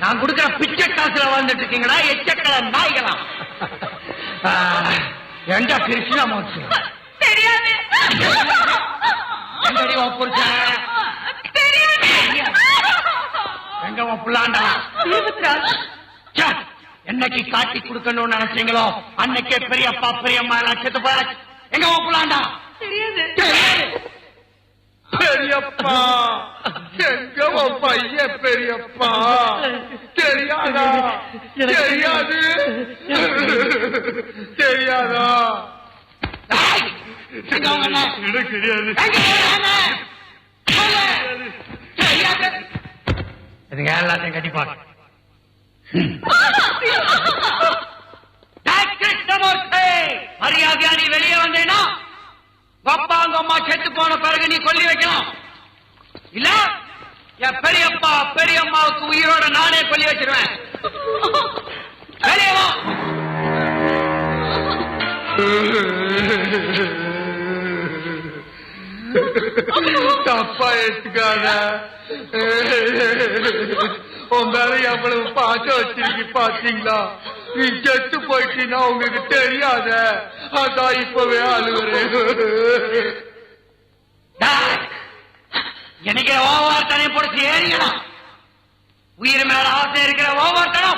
நான் கொடுக்கிற பிச்சை காசுல வாழ்ந்துட்டு இருக்கீங்களா எச்சக்கல நாய்களா? எங்க கிருஷ்ணமூர்த்தி தெரியாது. எங்கடி உன் புருஷன்? எங்க உன் புள்ளாண்டா? என்னைக்கு காட்டி கொடுக்கணும்னு நினைச்சீங்களோ அன்னைக்கே பெரியப்பா பெரியம்மா எல்லாம் செத்து போயாச்சு. எங்க உன் புள்ளாண்டா? தெரியாது. பெரியப்பா எங்க உன் பையன் பெரியப்பா? தெரியாதா? தெரியாது. தெரியாதா? எங்க உங்க அண்ணன்? எனக்கு தெரியாது. எங்க உங்க அண்ணன்? சொல்லு. தெரியாது. இதுங்க எல்லாத்தையும் கட்டிப்பாங்க. கிருஷ்ணமூர்த்தி மரியாதையா நீ வெளியே வந்தேன்னா அப்பா உங்க அம்மா செத்து போன பிறகு நீ கொல்லி வைக்கலாம். இல்ல என் பெரியப்பா பெரியம்மாவுக்கு உயிரோட நானே கொல்லி வச்சிருவேன். வெளியே வா. தப்பா எடுத்துக்காத. உன் மேல எவ்வளவு பாசம் வச்சிருக்கு பாத்தீங்களா? நீ செத்து போயிட்டீங்கன்னா உங்களுக்கு தெரியாத. அதான் இப்பவே அழுகுறேன். எனக்கு ஓவார்த்தனை பொறுத்து ஏறிக்கலாம். உயிர் மேல ஆசை இருக்கிற ஓவார்த்தனம்